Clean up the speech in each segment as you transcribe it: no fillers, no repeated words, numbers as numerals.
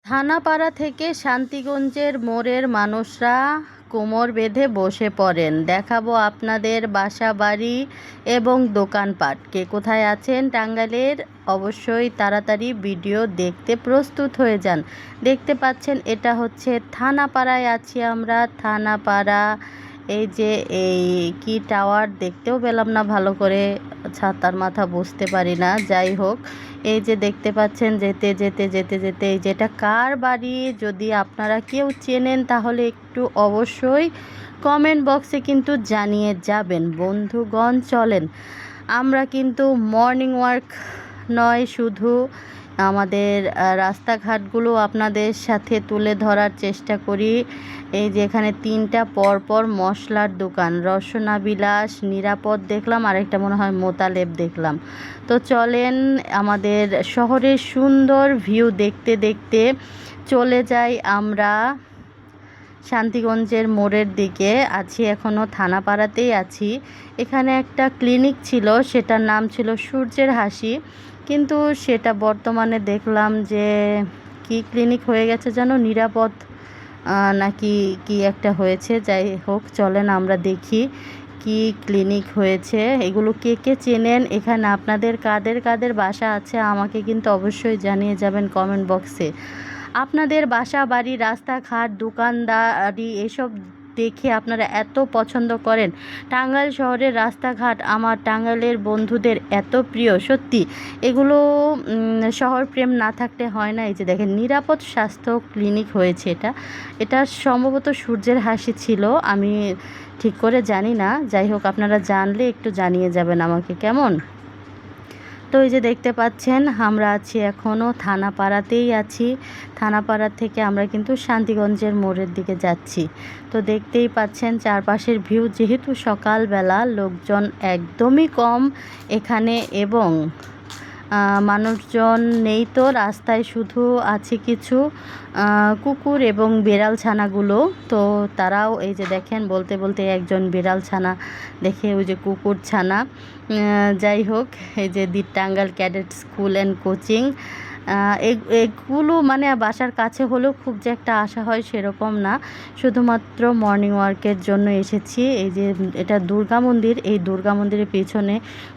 থানাপাড়া থেকে শান্তিগঞ্জের মোড়ের মানুষরা কোমর বেঁধে বসে পড়েন। দেখাবো আপনাদের বাসা বাড়ি এবং দোকানপাট। কে কোথায় আছেন টাঙ্গাইলের, অবশ্যই তাড়াতাড়ি ভিডিও দেখতে প্রস্তুত হয়ে যান। দেখতে পাচ্ছেন এটা হচ্ছে থানাপাড়ায় আছি আমরা। থানাপাড়া এই যে এই কি টাওয়ার দেখতেও পেলাম না ভালো করে, ছাতার মাথা বুঝতে পারি না। যাই হোক, এই যে দেখতে পাচ্ছেন যেতে যেতে যেতে যেতে এই যেটা কার বাড়ি, যদি আপনারা কেউ চেনেন তাহলে একটু অবশ্যই কমেন্ট বক্সে কিন্তু জানিয়ে যাবেন। বন্ধুগণ চলেন, আমরা কিন্তু মর্নিং ওয়াক নয়, শুধু আমাদের রাস্তাঘাটগুলো আপনাদের সাথে তুলে ধরার চেষ্টা করি। এই যে এখানে তিনটা পরপর মশলার দোকান, রসনা বিলাস, নিরাপদ দেখলাম, আরেকটা মনে হয় মোতালেব দেখলাম। তো চলেন আমাদের শহরের সুন্দর ভিউ দেখতে দেখতে চলে যাই আমরা শান্তিগঞ্জের মোড়ের দিকে। আছি এখনও থানাপাড়াতেই আছি। এখানে একটা ক্লিনিক ছিল, সেটার নাম ছিল সূর্যের হাসি, কিন্তু সেটা বর্তমানে দেখলাম যে কি ক্লিনিক হয়ে গেছে যেন, নিরাপদ নাকি কি একটা হয়েছে। যাই হোক, চলেন আমরা দেখি কি ক্লিনিক হয়েছে। এগুলো কে কে চেনেন, এখানে আপনাদের কাদের কাদের বাসা আছে আমাকে কিন্তু অবশ্যই জানিয়ে যাবেন কমেন্ট বক্সে। আপনাদের বাসা বাড়ি, রাস্তাঘাট, দোকানদারি এসব দেখে আপনারা এত পছন্দ করেন। টাঙ্গাইল শহরের রাস্তাঘাট আমার টাঙ্গাইলের বন্ধুদের এত প্রিয়, সত্যি এগুলো শহর প্রেম না থাকলে হয় না। এই যে দেখেন নিরাপদ স্বাস্থ্য ক্লিনিক হয়েছে, এটা সম্ভবত সূর্যের হাসি ছিল, আমি ঠিক করে জানি না। যাই হোক, আপনারা জানলে একটু জানিয়ে যাবেন আমাকে, কেমন? তো এই যে দেখতে পাচ্ছেন আমরা আছি এখনও থানাপাড়াতেই আছি। থানাপাড়া থেকে আমরা কিন্তু শান্তিগঞ্জের মোড়ের দিকে যাচ্ছি। তো দেখতেই পাচ্ছেন চারপাশের ভিউ, যেহেতু সকালবেলা লোকজন একদমই কম এখানে এবং মানুষজন নেই, তো রাস্তায় শুধু আছে কিছু কুকুর এবং বিড়াল ছানাগুলো। তো তারাও এই যে দেখেন বলতে বলতে একজন বিড়াল ছানা দেখে ওই যে কুকুর ছানা। যাই হোক, এই যে the Tangail cadet school and coaching, এগুলো মানে বাসার কাছে হলেও খুব যে একটা আশা হয় সেরকম না, শুধুমাত্র মর্নিং ওয়ার্কের জন্য এসেছি। এই যে এটা দুর্গা মন্দির, এই দুর্গা মন্দিরের পিছনে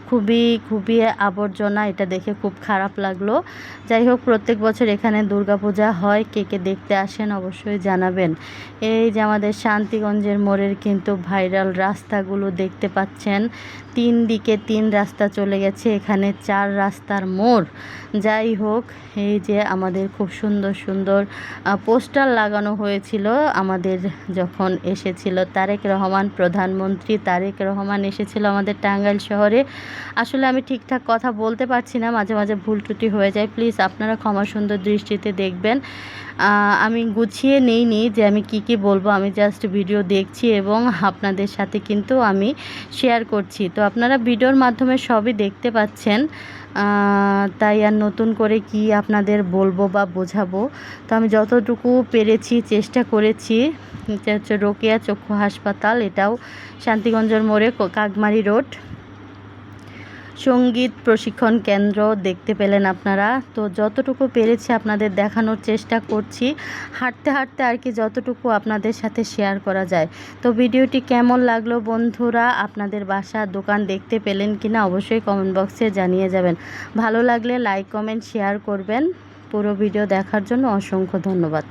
খুবই খুবই আবর্জনা, এটা দেখে খুব খারাপ লাগলো। যাই হোক, প্রত্যেক বছর এখানে দুর্গাপূজা হয়, কে কে দেখতে আসেন অবশ্যই জানাবেন। এই যে আমাদের শান্তিগঞ্জের মোড়ের কিন্তু ভাইরাল রাস্তাগুলো দেখতে পাচ্ছেন, তিন দিকে তিন রাস্তা চলে গেছে, এখানে চার রাস্তার মোড়। যাই হোক, এই যে আমাদের খুব সুন্দর সুন্দর পোস্টার লাগানো হয়েছিল আমাদের যখন এসেছিল তারেক রহমান, প্রধানমন্ত্রী তারেক রহমান এসেছিল আমাদের টাঙ্গাইল শহরে। আসলে আমি ঠিকঠাক কথা বলতে পারছি না, মাঝে মাঝে ভুল ত্রুটি হয়ে যায়, প্লিজ আপনারা ক্ষমা সুন্দর দৃষ্টিতে দেখবেন। আমি গুছিয়ে নিইনি যে আমি কি বলবো, আমি জাস্ট ভিডিও দেখছি এবং আপনাদের সাথে কিন্তু আমি শেয়ার করছি। তো আপনারা ভিডিওর মাধ্যমে সবই দেখতে পাচ্ছেন, তাই আর নতুন করে কি আপনাদের বলবো বা বোঝাবো। তো আমি যতটুকু পেরেছি চেষ্টা করেছি। এটা হচ্ছে রোকেয়া চক্ষু হাসপাতাল, এটাও শান্তিগঞ্জের মোড়ে, কাকমারি রোড, সঙ্গীত প্রশিক্ষণ কেন্দ্র দেখতে পেলেন আপনারা। তো যতটুকু পেরেছি আপনাদের দেখানোর চেষ্টা করছি, হাঁটতে হাঁটতে আর কি, যতটুকু আপনাদের সাথে শেয়ার করা যায়। তো ভিডিওটি কেমন লাগলো বন্ধুরা, আপনাদের বাসা দোকান দেখতে পেলেন কিনা অবশ্যই কমেন্ট বক্সে জানিয়ে যাবেন। ভালো লাগলে লাইক কমেন্ট শেয়ার করবেন। পুরো ভিডিও দেখার জন্য অসংখ্য ধন্যবাদ।